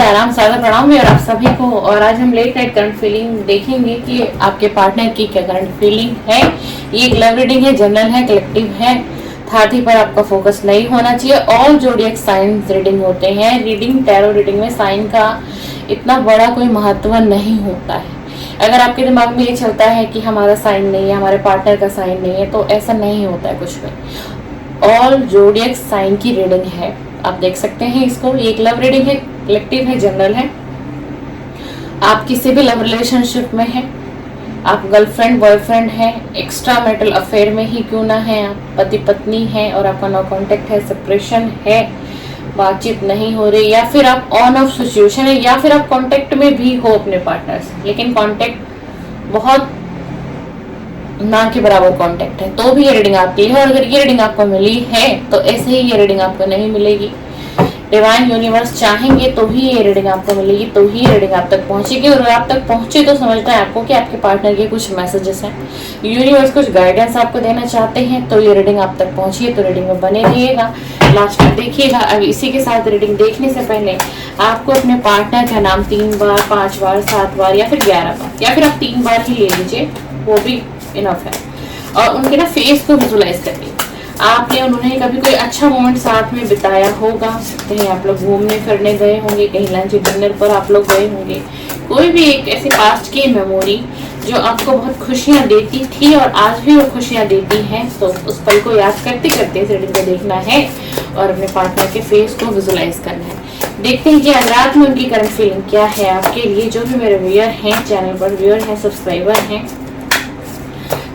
आराम सादा प्रणाम और आप सभी को। और आज हम लेट नाइट करंट फीलिंग देखेंगे कि आपके पार्टनर की क्या करंट फीलिंग है। ये एक लव रीडिंग है, जनरल है, कलेक्टिव है। थर्टी पर आपका फोकस नहीं होना चाहिए। ऑल जोडियक साइंस रीडिंग होते हैं। रीडिंग टैरो रीडिंग में साइन का इतना बड़ा कोई महत्व नहीं होता है। अगर आपके दिमाग में ये चलता है कि हमारा साइन नहीं है, हमारे पार्टनर का साइन नहीं है, तो ऐसा नहीं होता है कुछ भी। ऑल जोडियक साइन की रीडिंग है, आप देख सकते हैं इसको। ये एक लव रीडिंग है, कलेक्टिव है, जनरल है। आप किसी भी लव रिलेशनशिप में हैं, आप गर्लफ्रेंड बॉयफ्रेंड हैं, एक्स्ट्रा मैरिटल अफेयर में ही क्यों ना है, आप पति पत्नी हैं और आपका नो कांटेक्ट है, सेपरेशन है, बातचीत नहीं हो रही, या फिर आप ऑन ऑफ सिचुएशन है, या फिर आप कांटेक्ट में भी हो अपने पार्टनर से लेकिन कांटेक्ट बहुत ना के बराबर कांटेक्ट है, तो भी ये रीडिंग आपकी है। और अगर ये रीडिंग आपको मिली है तो ऐसे ही ये रीडिंग आपको नहीं मिलेगी। डिवाइन यूनिवर्स चाहेंगे तो ही ये रीडिंग आपको मिलेगी, तो ही ये रीडिंग आप तक पहुंचेगी। और अगर आप तक पहुंचे तो समझना है आपको कि आपके पार्टनर के कुछ मैसेजेस हैं, यूनिवर्स कुछ गाइडेंस आपको देना चाहते हैं, तो ये रीडिंग आप तक पहुंची है। तो रीडिंग में बने रहिएगा, लास्ट तक देखिएगा। अब इसी के साथ रीडिंग देखने से पहले आपको अपने पार्टनर का नाम 3 बार, 5 बार, 7 बार या फिर 11 बार या फिर आप 3 बार ही ले लीजिए, वो भी इनफ है। और उनके ना फेस को विजुलाइज करिए। आपने उन्होंने कभी कोई अच्छा मोमेंट साथ में बिताया होगा, कहीं आप लोग घूमने फिरने गए होंगे, कहीं लंच डिनर पर आप लोग गए होंगे, कोई भी एक ऐसी पास्ट की मेमोरी जो आपको बहुत खुशियां देती थी और आज भी वो खुशियां देती हैं, तो उस पल को याद करते करते इस रीडिंग को देखना है और अपने पार्टनर के फेस को विजुलाइज करना है। देखते हैं कि आज रात में उनकी करंट फीलिंग क्या है आपके लिए। जो भी मेरे व्यूअर हैं, चैनल पर व्यूअर हैं, सब्सक्राइबर हैं,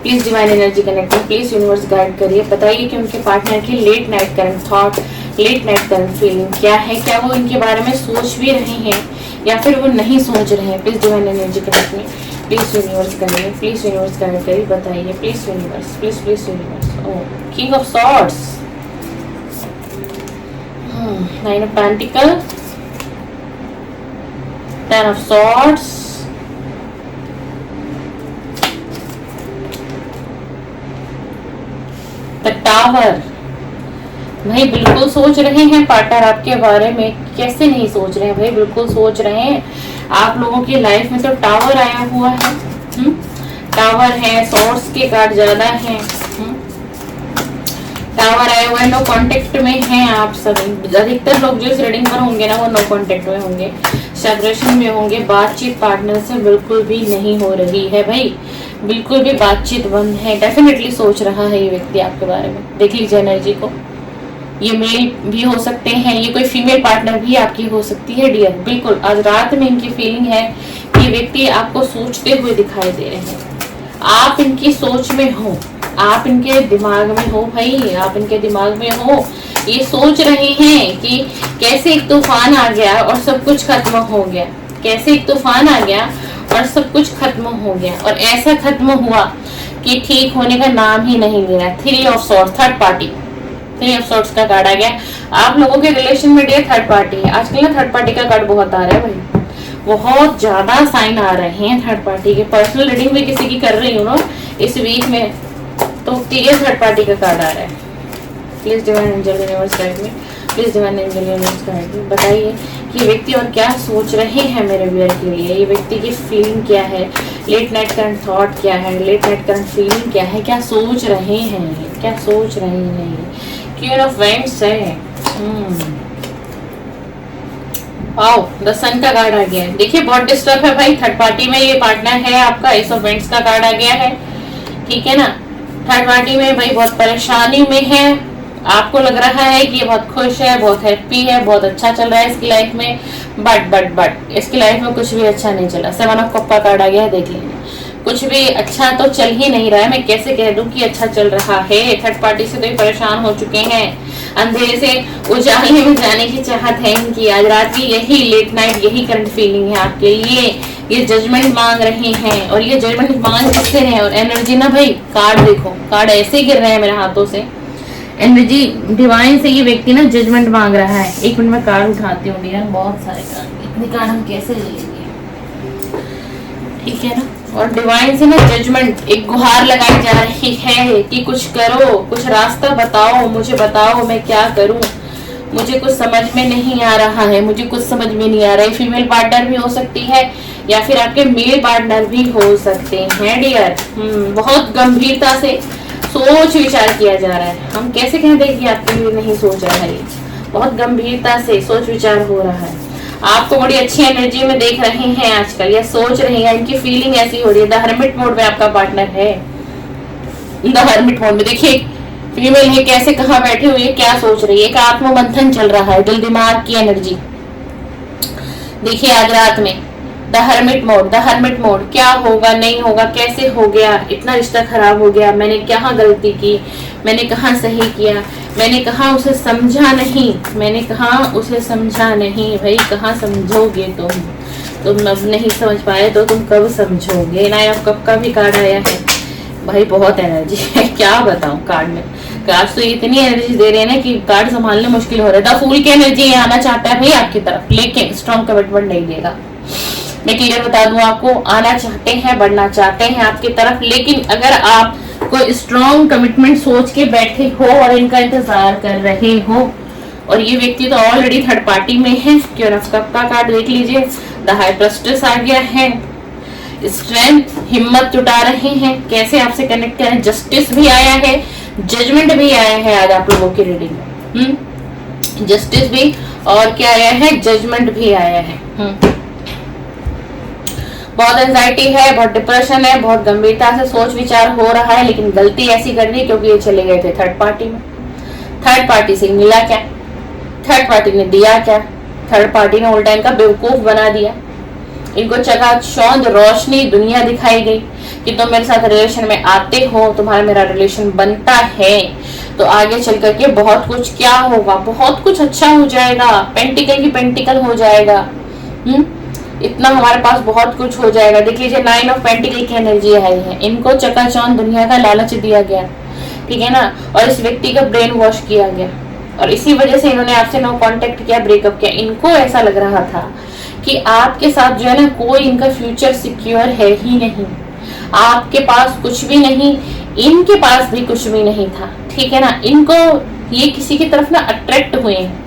please divine energy connecting, please universe guide करिए। बताइए कि उनके पार्टनर की late night current thought, late night current feeling क्या है। क्या वो इनके बारे में सोच भी रहे हैं या फिर वो नहीं सोच रहे हैं। प्लीज डिवाइन एनर्जी कनेक्ट में, प्लीज यूनिवर्स करिए, प्लीज यूनिवर्स गाइड करिए। बताइए please universe, please please universe. Oh, king of swords, 9 of pentacle, 10 of swords, tower. भाई बिल्कुल सोच रहे हैं पार्टनर आपके बारे में, कैसे नहीं सोच रहे हैं भाई, बिल्कुल सोच रहे हैं। आप लोगों की लाइफ में तो टावर आया हुआ है, टावर है, सोर्स के कार्ड ज्यादा हैं, टावर आया हुआ है, नो कांटेक्ट में हैं आप सभी। अधिकतर लोग जो इस रीडिंग पर होंगे ना वो नो कांटेक्ट में होंगे, सेपरेशन में होंगे, बातचीत पार्टनर से बिल्कुल भी नहीं हो रही है भाई, बिल्कुल भी बातचीत बंद है। डेफिनेटली सोच रहा है ये व्यक्ति आपके बारे में। देख लीजिए एनर्जी को, ये मेल भी हो सकते हैं, ये कोई फीमेल पार्टनर भी आपकी हो सकती है डियर। बिल्कुल आज रात में इनकी फीलिंग है कि व्यक्ति आपको सोचते हुए दिखाई दे रहे हैं, आप इनकी सोच में हो, आप इनके दिमाग में हो भाई, आप इनके दिमाग में हो। ये सोच रहे हैं कि कैसे एक तूफान आ गया और सब कुछ खत्म हो गया, कैसे एक तूफान आ गया और सब कुछ खत्म हो गया, और ऐसा खत्म हुआ कि ठीक होने का नाम ही नहीं ले रहा। 3 of swords, third party, 3 of swords का कार्ड आ गया। आप लोगों के रिलेशन में डियर थर्ड पार्टी है। आजकल ना थर्ड पार्टी का कार्ड बहुत आ रहा है भाई, बहुत ज्यादा साइन आ रहे हैं थर्ड पार्टी के। पर्सनल रीडिंग भी किसी की कर रही हूँ ना इस वीक में, तो क्लियर थर्ड पार्टी का कार्ड आ रहा है। Please divine angel universe guide me, please divine angel universe guide me. बताइए कि व्यक्ति और क्या सोच रहे हैं मेरे व्यूअर के लिए, ये व्यक्ति की फीलिंग क्या है, लेट नाइट करंट थॉट क्या है, लेट नाइट करंट फीलिंग क्या है, क्या सोच रहे हैं, क्या सोच रहे हैं। क्वीन ऑफ वेंट्स है, वाओ, द सन का कार्ड आ गया है। देखिए बहुत डिस्टर्ब है भाई, थर्ड पार्टी में ये पार्टनर है आपका। एस ऑफ वेंट्स का कार्ड आ गया है, ठीक है ना। थर्ड पार्टी में भाई बहुत परेशानी में है, आपको लग रहा है कि ये बहुत खुश है, बहुत हैप्पी है, बहुत अच्छा चल रहा है इसकी लाइफ में, बट इसकी लाइफ में कुछ भी अच्छा नहीं चला। 7 ऑफ कप का कार्ड आ गया है, देख लीजिए कुछ भी अच्छा तो चल ही नहीं रहा है। मैं कैसे कह दूं कि अच्छा चल रहा है। थर्ड पार्टी से तो ये परेशान हो चुके हैं, अंधेरे से उजाले में जाने की चाहत है इनकी। आज रात की यही लेट नाइट, यही करंट फीलिंग है आपके लिए। ये जजमेंट मांग रहे हैं और ये जजमेंट मांग किससे रहे हैं। और एनर्जी ना भाई, कार्ड देखो, कार्ड ऐसे गिर रहे हैं मेरे हाथों से। एनर्जी डिवाइन से ये व्यक्ति ना जजमेंट मांग रहा है। एक मिनट में कार्ड उठाती हूँ डियर, बहुत सारे कार्ड, इतने कार्ड हम कैसे ले लेंगे, ठीक है ना। और डिवाइन से ना जजमेंट, एक गुहार लगाई जा रही है कि कुछ करो, कुछ रास्ता बताओ, मुझे बताओ मैं क्या करूं। मुझे कुछ समझ में नहीं आ रहा है, मुझे कुछ समझ में नहीं आ रहा है। फीमेल पार्टनर भी हो सकती है या फिर आपके मेल पार्टनर भी हो सकते हैं डियर। बहुत गंभीरता से सोच विचार किया जा रहा है। हम कैसे कह दें कि आपके लिए नहीं सोच रहा है, बहुत गंभीरता से सोच विचार हो रहा है। आपको बड़ी अच्छी एनर्जी में देख रहे हैं आजकल, या सोच रहे हैं, इनकी फीलिंग ऐसी हो रही है। द हर्मिट मोड में आपका पार्टनर है। द हर्मिट मोड में देखिए फीमेल है कैसे, कहाँ बैठी हुई है, क्या सोच रही है। एक आत्ममंथन चल रहा है, दिल दिमाग की एनर्जी देखिए आज रात में। द हर्मिट मोड क्या होगा नहीं होगा, कैसे हो गया, इतना रिश्ता खराब हो गया, मैंने क्या गलती की, मैंने कहाँ सही किया, मैंने कहा उसे समझा नहीं, मैंने कहा उसे समझा नहीं। भाई कहाँ समझोगे तुम अब नहीं समझ पाए तो तुम कब समझोगे। नाइन ऑफ कप का भी कार्ड आया है भाई, बहुत एनर्जी है, क्या बताऊं कार्ड में। कार्ड तो इतनी एनर्जी दे रहे हैं ना कि कार्ड संभालने मुश्किल हो रहा है। द फूल की एनर्जी आना चाहता है भाई आपकी तरफ, लेकिन स्ट्रॉन्ग कमिटमेंट नहीं देगा। मैं क्लियर बता दूं आपको, आना चाहते हैं, बढ़ना चाहते हैं आपकी तरफ, लेकिन अगर आप कोई स्ट्रॉन्ग कमिटमेंट सोच के बैठे हो और इनका इंतजार कर रहे हो, और ये व्यक्ति तो ऑलरेडी थर्ड पार्टी में है। क्यों ऑफ कप का कार्ड देख लीजिए, द हाई प्रेस्टिस आ गया है। स्ट्रेंथ, हिम्मत जुटा रहे हैं, कैसे आपसे कनेक्ट करें। जस्टिस भी आया है, जजमेंट भी आया है आज आप लोगों की रीडिंग में। जस्टिस भी और क्या आया है, जजमेंट भी आया है। बहुत एंजाइटी है, बहुत डिप्रेशन है, बहुत गंभीरता से सोच विचार हो रहा है, लेकिन गलती ऐसी कर दी क्योंकि ये चले गए थे थर्ड पार्टी में। थर्ड पार्टी से मिला क्या, थर्ड पार्टी ने दिया क्या, थर्ड पार्टी ने उल्टा इनका बेवकूफ बना दिया। इनको चकाचौंध रोशनी दुनिया दिखाई गई कि तुम मेरे साथ रिलेशन में आते हो, तुम्हारा मेरा रिलेशन बनता है तो आगे चल करके बहुत कुछ क्या होगा, बहुत कुछ अच्छा हो जाएगा, पेंटिकल की पेंटिकल हो जाएगा। इतना हमारे पास बहुत कुछ हो जाएगा। देख लीजिए नाइन ऑफ पेंटिकल की एनर्जी आई है। इनको चकाचौंध दुनिया का लालच दिया गया, ठीक है ना, और इस व्यक्ति का ब्रेन वॉश किया गया, और इसी वजह से इन्होंने आपसे नो कांटेक्ट किया, ब्रेकअप किया। इनको ऐसा लग रहा था कि आपके साथ जो है ना कोई इनका फ्यूचर सिक्योर है ही नहीं, आपके पास कुछ भी नहीं, इनके पास भी कुछ भी नहीं था, ठीक है ना। इनको ये किसी की तरफ ना अट्रैक्ट हुए हैं,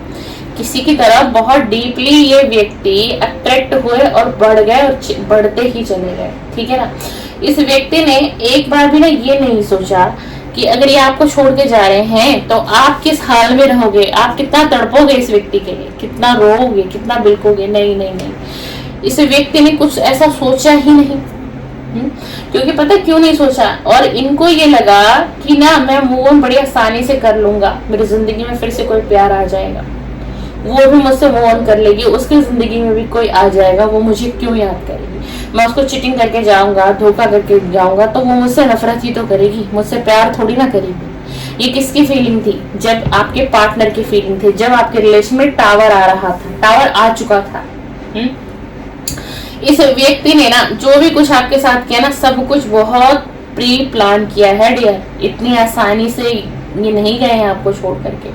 किसी की तरफ बहुत डीपली ये व्यक्ति अट्रैक्ट हुए और बढ़ गए और बढ़ते ही चले गए, ठीक है ना। इस व्यक्ति ने एक बार भी ना ये नहीं सोचा कि अगर ये आपको छोड़ के जा रहे हैं तो आप किस हाल में रहोगे, आप कितना तड़पोगे इस व्यक्ति के लिए, कितना रोओगे, कितना बिलकोगे। नहीं नहीं नहीं, इस व्यक्ति ने कुछ ऐसा सोचा ही नहीं। क्योंकि पता क्यों नहीं सोचा, और इनको ये लगा कि ना मैं मूव ऑन बड़ी आसानी से कर लूंगा, मेरी जिंदगी में फिर से कोई प्यार आ जाएगा, वो भी मुझसे मूव ऑन कर लेगी, उसकी जिंदगी में भी कोई आ जाएगा, वो मुझे क्यों याद करेगी, मैं उसको चीटिंग करके जाऊंगा, धोखा करके जाऊंगा तो वो मुझसे नफरत ही तो करेगी, मुझसे प्यार थोड़ी ना करेगी। ये किसकी फीलिंग थी, जब आपके पार्टनर की फीलिंग थी, जब आपके रिलेशन में टावर आ रहा था, टावर आ चुका था। इस व्यक्ति ने ना जो भी कुछ आपके साथ किया ना, सब कुछ बहुत प्री प्लान किया है डियर, इतनी आसानी से ये नहीं गए हैं आपको छोड़ करके।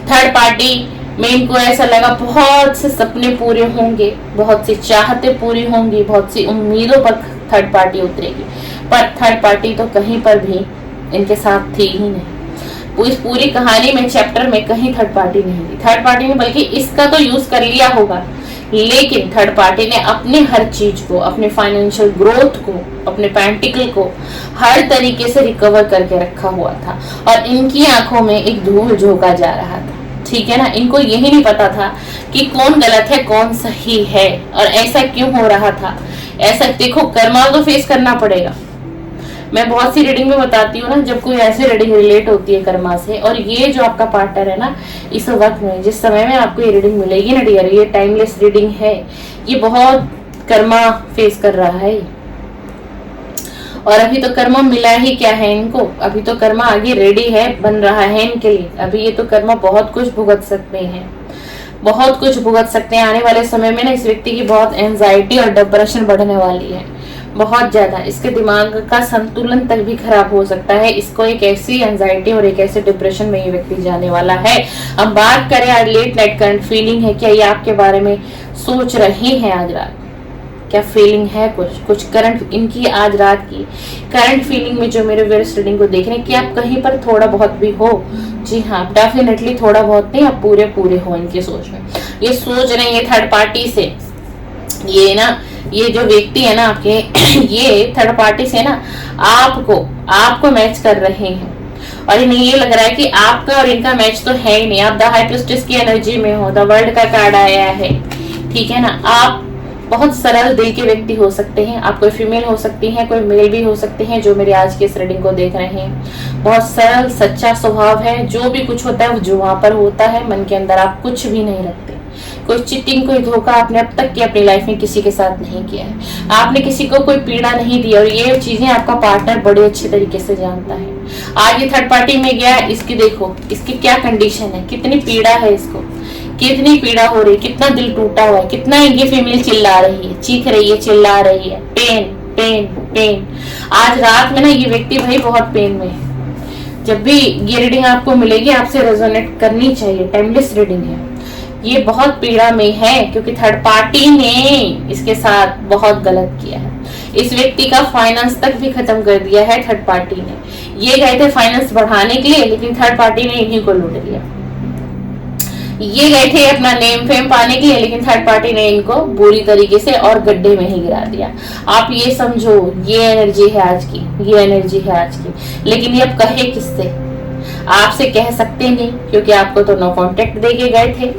थर्ड पार्टी में इनको ऐसा लगा बहुत से सपने पूरे होंगे, बहुत सी चाहते पूरी होंगी, बहुत सी उम्मीदों पर थर्ड पार्टी उतरेगी, पर थर्ड पार्टी तो कहीं पर भी इनके साथ थी ही नहीं। इस पूरी कहानी में, चैप्टर में कहीं थर्ड पार्टी नहीं थी। थर्ड पार्टी ने बल्कि इसका तो यूज कर लिया होगा, लेकिन थर्ड पार्टी ने अपने हर चीज को, अपने फाइनेंशियल ग्रोथ को, अपने पेंटिकल को हर तरीके से रिकवर करके रखा हुआ था, और इनकी आंखों में एक धूल झोंका जा रहा था, ठीक है ना। इनको यही नहीं पता था कि कौन गलत है कौन सही है, और ऐसा क्यों हो रहा था। ऐसा देखो, कर्मा तो फेस करना पड़ेगा। मैं बहुत सी रीडिंग में बताती हूँ ना, जब कोई ऐसी रीडिंग रिलेट होती है कर्मा से, और ये जो आपका पार्टनर है ना, इस वक्त में जिस समय में आपको ये रीडिंग मिलेगी ना डियर, ये टाइमलेस रीडिंग है, ये बहुत कर्मा फेस कर रहा है। और अभी तो कर्मा मिला ही क्या है इनको, अभी तो कर्मा आगे रेडी है, बन रहा है इनके लिए। अभी ये तो कर्मा बहुत कुछ भुगत सकते हैं, बहुत कुछ भुगत सकते हैं। आने वाले समय में ना इस व्यक्ति की बहुत एंजाइटी और डिप्रेशन बढ़ने वाली है, बहुत ज्यादा। इसके दिमाग का संतुलन तक भी खराब हो सकता है। इसको एक ऐसी एंजाइटी और एक ऐसे डिप्रेशन में ये व्यक्ति जाने वाला है। अब बात करें आज लेट नाइट करंट फीलिंग है, क्या ये आपके बारे में सोच रहे हैं आज रात, क्या फीलिंग है, कुछ करंट इनकी आज रात की करंट फीलिंग में जो मेरे व्यूअर्स रीडिंग को देख रहे हैं कि आप कहीं पर थोड़ा बहुत भी हो, जी हाँ डेफिनेटली थोड़ा बहुत नहीं, आप पूरे हो इनकी सोच में। ये सोच रहे हैं थर्ड पार्टी से, ये जो व्यक्ति है ना आपके ये थर्ड पार्टी से ना आपको मैच कर रहे हैं, और इन्हें ये लग रहा है कि आपका और इनका मैच तो है ही नहीं। आप द हाई प्रीस्टेस की एनर्जी में हो, द वर्ल्ड का कार्ड आया है, ठीक है ना। आप बहुत सरल दिल के व्यक्ति हो सकते हैं, आप कोई फीमेल हो सकती हैं, कोई मेल भी हो सकते हैं जो मेरी आज की इस रीडिंग को देख रहे हैं। बहुत सरल सच्चा स्वभाव है, जो भी कुछ होता है वो जो वहां पर होता है, मन के अंदर आप कुछ भी नहीं रखते। कोई चीटिंग, कोई धोखा आपने अब तक की अपनी लाइफ में किसी के साथ नहीं किया है। आपने किसी को कोई पीड़ा नहीं दी, और ये चीजें आपका पार्टनर बड़े अच्छे तरीके से जानता है। आज ये थर्ड पार्टी में गया, इसकी देखो इसकी क्या कंडीशन है, कितनी पीड़ा है इसको, कितनी पीड़ा हो रही है, कितना दिल टूटा हुआ है, कितना ये फीमेल चिल्ला रही है, चीख रही है, चिल्ला रही है, पेन पेन पेन। आज रात में ना ये व्यक्ति भाई बहुत पेन में है। जब भी ये रीडिंग आपको मिलेगी आपसे रेजोनेट करनी चाहिए, टाइमलेस रीडिंग है। ये बहुत पीड़ा में है क्योंकि थर्ड पार्टी ने इसके साथ बहुत गलत किया है। इस व्यक्ति का फाइनेंस तक भी खत्म कर दिया है थर्ड पार्टी ने। ये गए थे फाइनेंस बढ़ाने के लिए, लेकिन थर्ड पार्टी ने इन्हीं को लूट लिया। ये गए थे अपना नेम फेम पाने के लिए, लेकिन थर्ड पार्टी ने इनको बुरी तरीके से और गड्ढे में ही गिरा दिया। आप ये समझो, ये एनर्जी है आज की, ये एनर्जी है आज की। लेकिन ये अब कहे किससे? आपसे कह सकते नहीं, क्योंकि आपको तो नो कांटेक्ट दे के गए थे।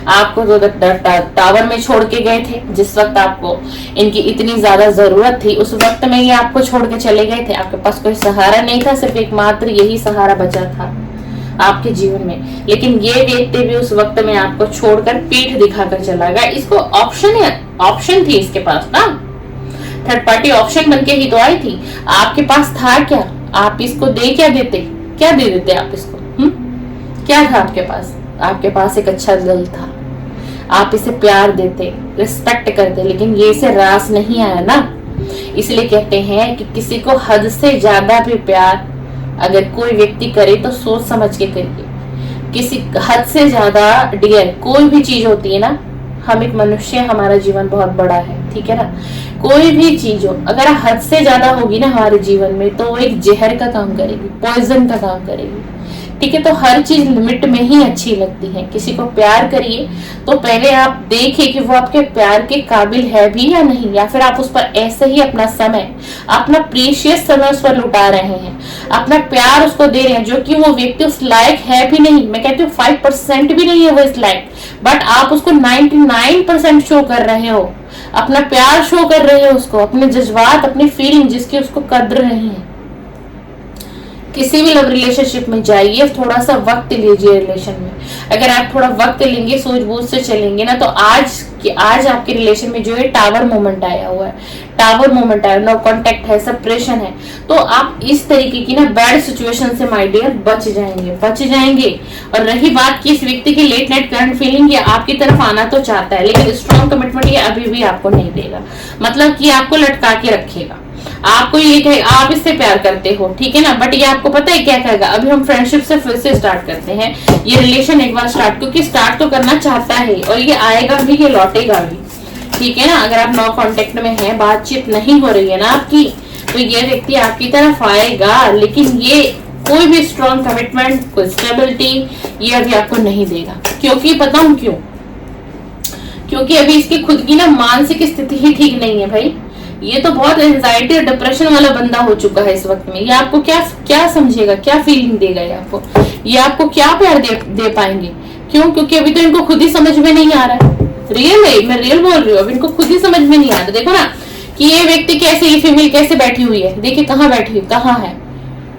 आपको तो टावर में छोड़ के गए थे। जिस वक्त आपको इनकी इतनी ज्यादा जरूरत थी, उस वक्त में ये आपको छोड़ के चले गए थे। आपके पास कोई सहारा नहीं था, सिर्फ एकमात्र यही सहारा बचा था आपके जीवन में। लेकिन ये व्यक्ति भी उस वक्त में आपको छोड़कर पीठ दिखाकर चला गया। इसको ऑप्शन थी इसके पास ना, थर्ड पार्टी ऑप्शन बनके ही तो आई थी। आपके पास था क्या? आप इसको दे क्या देते? क्या दे देते आप इसको? क्या था आपके पास? आपके पास एक अच्छा दिल था, आप इसे प्यार देते, रिस्पेक्ट करते, लेकिन ये इसे रास नहीं आया ना। इसलिए कहते हैं कि किसी को हद से ज्यादा भी प्यार अगर कोई व्यक्ति करे तो सोच समझ के करिए। किसी हद से ज्यादा डियर कोई भी चीज होती है ना, हम एक मनुष्य, हमारा जीवन बहुत बड़ा है, ठीक है ना। कोई भी चीज हो अगर हद से ज्यादा होगी ना हमारे जीवन में, तो वो एक जहर का काम करेगी, पॉइजन का काम करेगी, ठीक है। तो हर चीज लिमिट में ही अच्छी लगती है। किसी को प्यार करिए तो पहले आप देखिए कि वो आपके प्यार के काबिल है भी या नहीं, या फिर आप उस पर ऐसे ही अपना समय, अपना प्रीशियस समय उस पर लुटा रहे हैं, अपना प्यार उसको दे रहे हैं, जो कि वो व्यक्ति उस लायक है भी नहीं। मैं कहती हूँ 5% भी नहीं है वो इस लायक, बट आप उसको 99% शो कर रहे हो, अपना प्यार शो कर रहे हो उसको, अपने जज्बात, अपनी फीलिंग जिसकी उसको कद्र नहीं है। किसी भी लव रिलेशनशिप में जाइए, थोड़ा सा वक्त लीजिए रिलेशन में। अगर आप थोड़ा वक्त लेंगे, सूझबूझ से चलेंगे ना, तो आज आपके रिलेशन में जो है टावर मोमेंट आया हुआ है, टावर मोमेंट आया, नो कांटेक्ट है, सेपरेशन है, तो आप इस तरीके की ना बैड सिचुएशन से माय डियर बच जाएंगे। और रही बात कि इस व्यक्ति की लेट नाइट करंट फीलिंग, ये आपकी तरफ आना तो चाहता है, लेकिन स्ट्रॉन्ग कमिटमेंट ये अभी भी आपको नहीं देगा। मतलब कि आपको लटका के रखेगा। आपको ये कहे आप इससे प्यार करते हो, ठीक है ना, बट ये आपको पता है क्या कहेगा? अभी हम फ्रेंडशिप से फिर से स्टार्ट करते हैं, ये रिलेशन एक बार स्टार्ट, क्योंकि स्टार्ट तो करना चाहता है और ये आएगा भी, ये लौटेगा भी, ठीक है ना। अगर आप नो कांटेक्ट में हैं, बातचीत नहीं हो रही है ना आपकी, तो ये व्यक्ति आपकी तरफ आएगा, लेकिन ये कोई भी स्ट्रॉन्ग कमिटमेंट, कोई स्टेबिलिटी ये अभी आपको नहीं देगा। क्योंकि बताऊं क्यों? क्योंकि अभी इसकी खुद की ना मानसिक स्थिति ही ठीक नहीं है भाई। ये तो बहुत एंजाइटी और डिप्रेशन वाला बंदा हो चुका है इस वक्त में। ये आपको क्या समझेगा, क्या फीलिंग देगा ये आपको क्या प्यार दे पाएंगे? क्यों? क्योंकि अभी तो इनको खुद ही समझ में नहीं आ रहा है। रियल है, मैं रियल बोल रही हूँ, अब इनको खुद ही समझ में नहीं आ रहा। देखो ना कि ये व्यक्ति कैसे, ये फीमेल कैसे बैठी हुई है, देखिए कहाँ बैठी हुई, कहाँ है,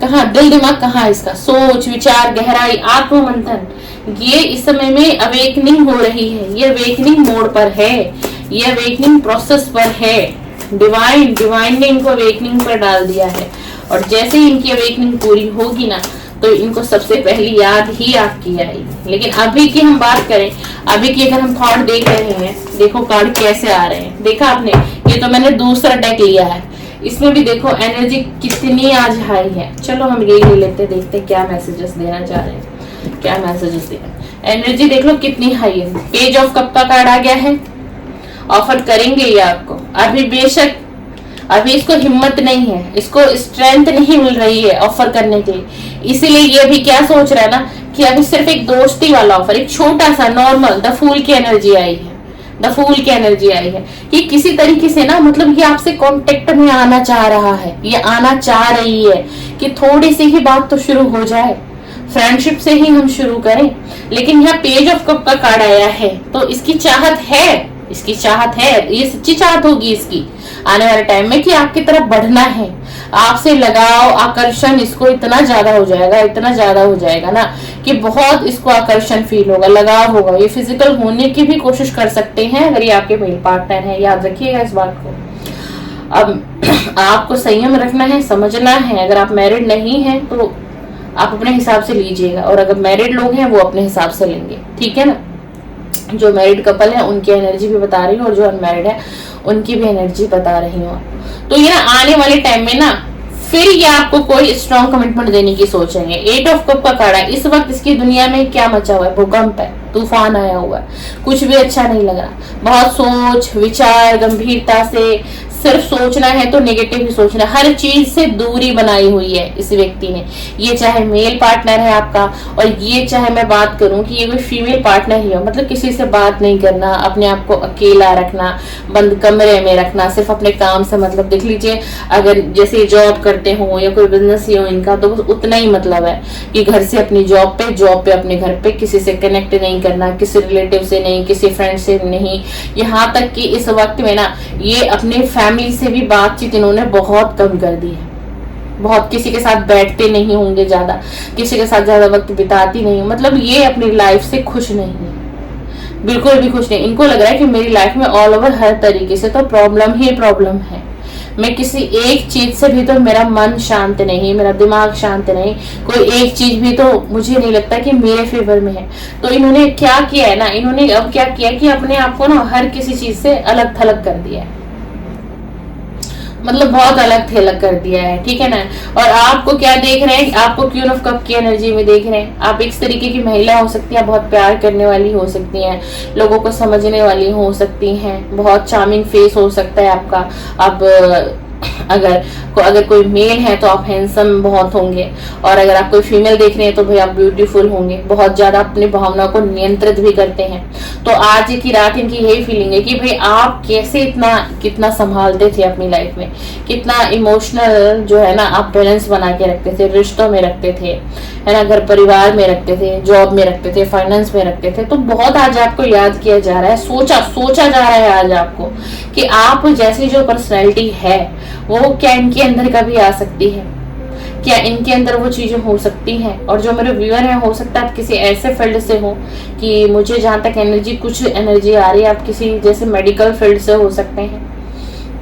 कहाँ दिल दिमाग, कहाँ है इसका, सोच विचार गहराई आत्म मंथन। ये इस समय में अवेकनिंग हो रही है, ये अवेकनिंग मोड पर है, ये अवेकनिंग प्रोसेस पर है। डिवाइन ने इनको अवेकनिंग पर डाल दिया है, और जैसे ही इनकी अवेकनिंग पूरी होगी ना, तो इनको सबसे पहली याद ही आपकी आएगी। लेकिन अभी की हम बात करें, अभी की अगर हम थॉट देख रहे हैं, देखो कार्ड कैसे आ रहे हैं, देखा आपने? ये तो मैंने दूसरा डेक लिया है, इसमें भी देखो एनर्जी कितनी आज हाई है। चलो हम ये ले लेते, देखते क्या मैसेजेस देना चाह रहे हैं, क्या मैसेजेस दे रहे हैं। एनर्जी देख लो कितनी हाई है। पेज ऑफ कप का कार्ड आ गया है, ऑफर करेंगे ये आपको। अभी बेशक अभी इसको हिम्मत नहीं है, इसको स्ट्रेंथ नहीं मिल रही है ऑफर करने के लिए, इसीलिए ये अभी क्या सोच रहा है ना कि अभी सिर्फ एक दोस्ती वाला ऑफर, एक छोटा सा नॉर्मल द फूल की एनर्जी आई है, द फूल की एनर्जी आई है कि किसी तरीके से ना मतलब ये आपसे कांटेक्ट में आना चाह रहा है, ये आना चाह रही है कि थोड़ी सी ही बात तो शुरू हो जाए, फ्रेंडशिप से ही हम शुरू करें। लेकिन यहाँ पेज ऑफ कप का कार्ड आया है, तो इसकी चाहत है, इसकी चाहत है, ये सच्ची चाहत होगी इसकी आने वाले टाइम में कि आपकी तरफ बढ़ना है, आपसे लगाव आकर्षण इसको इतना ज्यादा हो जाएगा, इतना ज्यादा हो जाएगा ना कि बहुत इसको आकर्षण फील होगा, लगाव होगा। ये फिजिकल होने की भी कोशिश कर सकते हैं अगर ये आपके मेल पार्टनर है, याद रखिएगा इस बात को। अब आपको संयम रखना है, समझना है। अगर आप मैरिड नहीं है तो आप अपने हिसाब से लीजिएगा, और अगर मैरिड लोग हैं वो अपने हिसाब से लेंगे, ठीक है ना। जो मैरिड कपल है उनकी एनर्जी भी बता रही हूँ, और जो अनमैरिड है उनकी भी एनर्जी बता रही हूँ। तो ये ना आने वाले टाइम में ना फिर ये आपको कोई स्ट्रॉन्ग कमिटमेंट देने की सोचेंगे। 8 ऑफ कप का कार्ड है। इस वक्त इसकी दुनिया में क्या मचा हुआ है, भूकंप है, तूफान आया हुआ है, कुछ भी अच्छा नहीं लग रहा, बहुत सोच विचार गंभीरता से सिर्फ सोचना है तो नेगेटिव ही सोचना, हर चीज से दूरी बनाई हुई है इस व्यक्ति ने। ये चाहे मेल पार्टनर है आपका, और ये चाहे मैं बात करूं कि ये कोई फीमेल पार्टनर ही हो, मतलब किसी से बात नहीं करना, अपने आप को अकेला रखना, बंद कमरे में रखना, सिर्फ अपने काम से मतलब। देख लीजिए अगर जैसे जॉब करते हो या कोई बिजनेस ही हो इनका, तो बस उतना ही मतलब है कि घर से अपनी जॉब पे अपने घर पे, किसी से कनेक्ट नहीं करना, किसी रिलेटिव से नहीं, किसी फ्रेंड से नहीं। यहाँ तक कि इस वक्त में ना ये अपने फैमिली से भी बातचीत इन्होंने बहुत कम कर दी है, बहुत, किसी के साथ बैठते नहीं होंगे ज्यादा, किसी के साथ ज्यादा वक्त बिताती नहीं, मतलब ये अपनी लाइफ से खुश नहीं है, बिल्कुल भी खुश नहीं। इनको लग रहा है कि मेरी लाइफ में ऑल ओवर हर तरीके से तो प्रॉब्लम ही प्रॉब्लम है, मैं किसी एक चीज से भी तो मेरा मन शांत नहीं, मेरा दिमाग शांत नहीं, कोई एक चीज भी तो मुझे नहीं लगता कि मेरे फेवर में है। तो इन्होंने क्या किया है ना, इन्होंने अब क्या किया कि अपने आप को ना हर किसी चीज से अलग थलग कर दिया है, मतलब बहुत अलग थलग कर दिया है, ठीक है ना। और आपको क्या देख रहे हैं, आपको क्वीन ऑफ कप की एनर्जी में देख रहे हैं। आप एक तरीके की महिला हो सकती है, बहुत प्यार करने वाली हो सकती हैं, लोगों को समझने वाली हो सकती हैं, बहुत चार्मिंग फेस हो सकता है आपका। अब अगर कोई मेल है तो आप हैंडसम बहुत होंगे, और अगर आप कोई फीमेल देख रहे हैं तो भाई आप ब्यूटीफुल होंगे, बहुत ज्यादा अपनी भावनाओं को नियंत्रित भी करते हैं। तो आज की रात इनकी यही फीलिंग है कि भाई आप कैसे कितना संभालते थे अपनी लाइफ में, कितना इमोशनल जो है ना आप बैलेंस बना के रखते थे, रिश्तों में रखते थे, है ना, घर परिवार में रखते थे, जॉब में रखते थे, फाइनेंस में रखते थे। तो बहुत आज आपको याद किया जा रहा है, सोचा जा रहा है आज आपको कि आप जैसी जो पर्सनैलिटी है वो क्या इनके अंदर कभी आ सकती है, क्या इनके अंदर वो चीजें हो सकती हैं। और जो मेरे व्यूअर हैं, हो सकता है आप किसी ऐसे फील्ड से हो कि मुझे जहां तक कुछ एनर्जी आ रही है, आप किसी जैसे मेडिकल फील्ड से हो सकते हैं,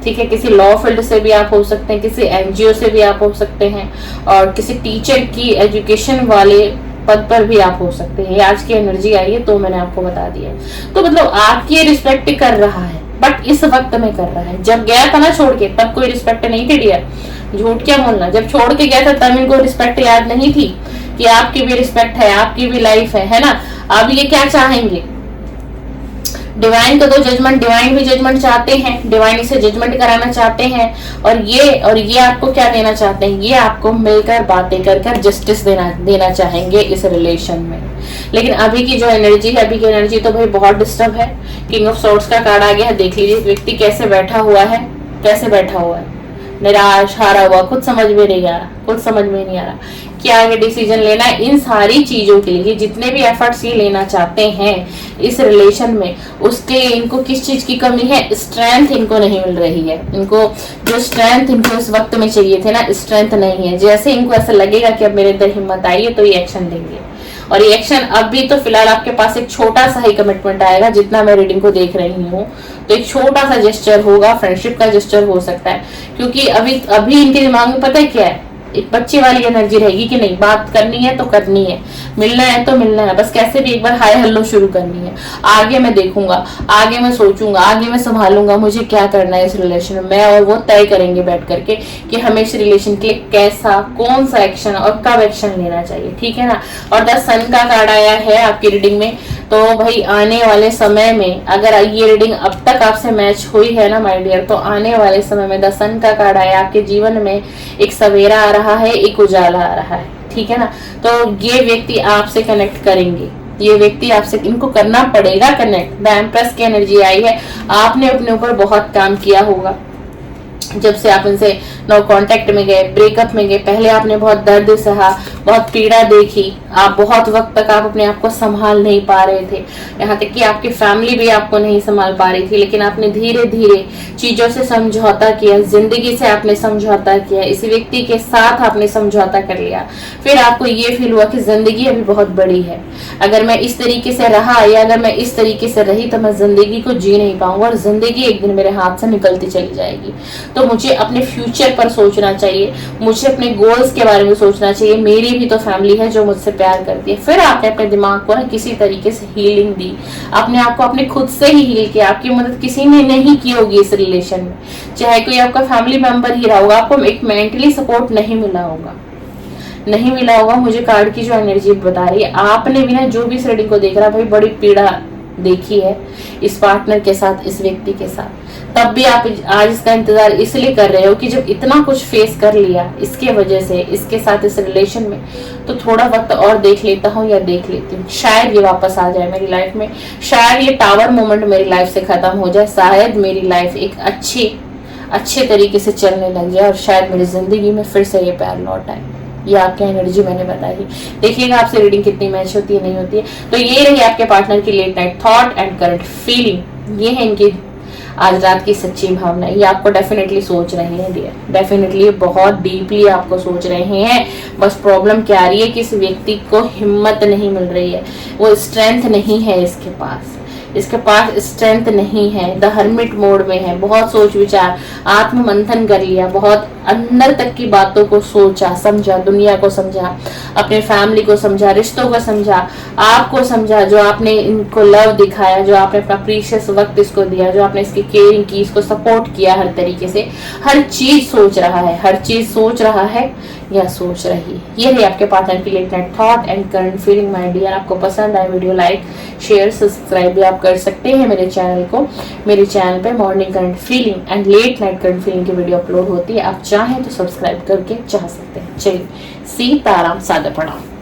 ठीक है, किसी लॉ फील्ड से भी आप हो सकते हैं, किसी एनजीओ से भी आप हो सकते हैं, और किसी टीचर की एजुकेशन वाले पद पर भी आप हो सकते हैं। आज की एनर्जी आई है तो मैंने आपको बता दिया। तो मतलब आपकी रिस्पेक्ट कर रहा है, बट इस वक्त में कर रहा है। जब गया था ना छोड़ के, तब कोई रिस्पेक्ट नहीं थी डियर, झूठ क्या बोलना। जब छोड़ के गया था तब इनको रिस्पेक्ट याद नहीं थी कि आपकी भी रिस्पेक्ट है, आपकी भी लाइफ है ना। अब ये क्या चाहेंगे, डिवाइन का तो जजमेंट, डिवाइन भी जजमेंट चाहते हैं, डिवाइन इसे जजमेंट कराना चाहते हैं, और ये आपको क्या देना चाहते हैं, ये आपको मिलकर बातें कर जस्टिस देना चाहेंगे इस रिलेशन में। लेकिन अभी की जो एनर्जी है, अभी की एनर्जी तो भाई बहुत डिस्टर्ब है। किंग ऑफ सॉर्ड्स का कार्ड आ गया है, देख लीजिए व्यक्ति कैसे बैठा हुआ है, कैसे बैठा हुआ है, निराश, हारा हुआ, कुछ समझ में नहीं आ रहा क्या आगे डिसीजन लेना है। इन सारी चीजों के लिए जितने भी एफर्ट्स ये लेना चाहते हैं इस रिलेशन में, उसके इनको किस चीज की कमी है, स्ट्रेंथ इनको नहीं मिल रही है। इनको जो स्ट्रेंथ इनको इस वक्त में चाहिए थे ना, स्ट्रेंथ नहीं है। जैसे इनको ऐसा लगेगा कि अब मेरे अंदर हिम्मत आई है तो ये एक्शन देंगे, और ये एक्शन अभी तो फिलहाल आपके पास एक छोटा सा ही कमिटमेंट आएगा। जितना मैं रीडिंग को देख रही हूँ तो एक छोटा सा जेस्चर होगा, फ्रेंडशिप का जेस्चर हो सकता है, क्योंकि अभी इनके दिमाग में पता है क्या है, एक बच्चे वाली एनर्जी रहेगी कि नहीं, बात करनी है तो करनी है, मिलना है तो मिलना है, बस कैसे भी एक बार हाय हेलो शुरू करनी है। आगे मैं देखूंगा, आगे मैं सोचूंगा, आगे मैं संभालूंगा, मुझे क्या करना है इस रिलेशन में। मैं और वो तय करेंगे बैठ करके कि हमें इस रिलेशन के लिए कैसा, कौन सा एक्शन और कब एक्शन लेना चाहिए, ठीक है ना। और 10 सन का कार्ड आया है आपकी रीडिंग में, तो भाई आने वाले समय में अगर ये रीडिंग अब तक आपसे मैच हुई है ना माय डियर, तो आने वाले समय में 10 सन का कार्ड आया, आपके जीवन में एक सवेरा आ रहा है, एक उजाला आ रहा है, ठीक है ना। तो ये व्यक्ति आपसे कनेक्ट करेंगे, ये व्यक्ति आपसे, इनको करना पड़ेगा कनेक्ट। द एम्प्रेस की एनर्जी आई है, आपने अपने ऊपर बहुत काम किया होगा जब से आप इनसे नो कांटेक्ट में गए, ब्रेकअप में गए। पहले आपने बहुत दर्द सहा, बहुत पीड़ा देखी, आप बहुत वक्त तक आप अपने आप को संभाल नहीं पा रहे थे, यहाँ तक कि आपकी फैमिली भी आपको नहीं संभाल पा रही थी, लेकिन आपने धीरे धीरे चीजों से समझौता किया, जिंदगी से आपने समझौता किया, इस व्यक्ति के साथ आपने समझौता कर लिया। फिर आपको ये फील हुआ कि जिंदगी अभी बहुत बड़ी है, अगर मैं इस तरीके से रहा या अगर मैं इस तरीके से रही तो मैं जिंदगी को जी नहीं पाऊंगा और जिंदगी एक दिन मेरे हाथ से निकलती चली जाएगी। तो मुझे अपने फ्यूचर पर सोचना चाहिए, मुझे अपने गोल्स के बारे में सोचना चाहिए, मेरी भी तो फैमिली है जो मुझसे प्यार करती है। फिर आपने अपने दिमाग को ना किसी तरीके से हीलिंग दी, अपने आप को अपने खुद से ही हील किया। आपकी मदद किसी ने नहीं की होगी इस रिलेशन में, चाहे कोई आपका फैमिली मेंबर ही रहा होगा, आपको एक मेंटली सपोर्ट नहीं मिला होगा, नहीं मिला होगा। मुझे कार्ड की जो एनर्जी बता रही है, आपने भी ना जो भी इस रीडिंग को देख रहा है भाई बड़ी पीड़ा देखी है इस पार्टनर के साथ, इस व्यक्ति के साथ, तब भी आप आज इसका इंतजार इसलिए कर रहे हो कि जब इतना कुछ फेस कर लिया इसके वजह से, इसके साथ, इस रिलेशन में, तो थोड़ा वक्त और देख लेता हूँ या देख लेती हूँ, शायद ये वापस आ जाए मेरी लाइफ में, शायद ये टावर मोमेंट मेरी लाइफ से खत्म हो जाए, शायद मेरी लाइफ एक अच्छे तरीके से चलने लग जाए और शायद मेरी जिंदगी में फिर से ये प्यार लौट आए। ये आपकी एनर्जी मैंने बताई। देखिएगा आपसे रीडिंग कितनी मैच होती है, नहीं होती है। तो ये रही आपके पार्टनर की late night thought and current feeling, ये है इनकी आज रात की सच्ची भावना। ये आपको डेफिनेटली सोच रहे हैं डियर, डेफिनेटली बहुत डीपली आपको सोच रहे हैं। बस प्रॉब्लम क्या आ रही है कि इस व्यक्ति को हिम्मत नहीं मिल रही है, वो स्ट्रेंथ नहीं है इसके पास स्ट्रेंथ नहीं है, द हर्मिट मोड में है, बहुत सोच विचार, आत्म मंथन कर लिया, बहुत अंदर तक की बातों को सोचा समझा, दुनिया को समझा, अपने फैमिली को समझा, रिश्तों को समझा, आपको समझा, जो आपने इनको लव दिखाया, जो आपने अपना प्रीशियस वक्त इसको दिया, जो आपने इसकी केयरिंग की, इसको सपोर्ट किया हर तरीके से, हर चीज सोच रहा है, हर चीज सोच रहा है या सोच रही है। ये रही आपके पार्टनर की late night thought and current feeling my dear. आपको पसंद आए वीडियो लाइक शेयर सब्सक्राइब भी आप कर सकते हैं मेरे चैनल को। मेरे चैनल पे morning current feeling and let night current feeling की वीडियो अपलोड होती है, आप चाहें तो सब्सक्राइब करके चाह सकते हैं। चलिए सीताराम, सादर प्रणाम।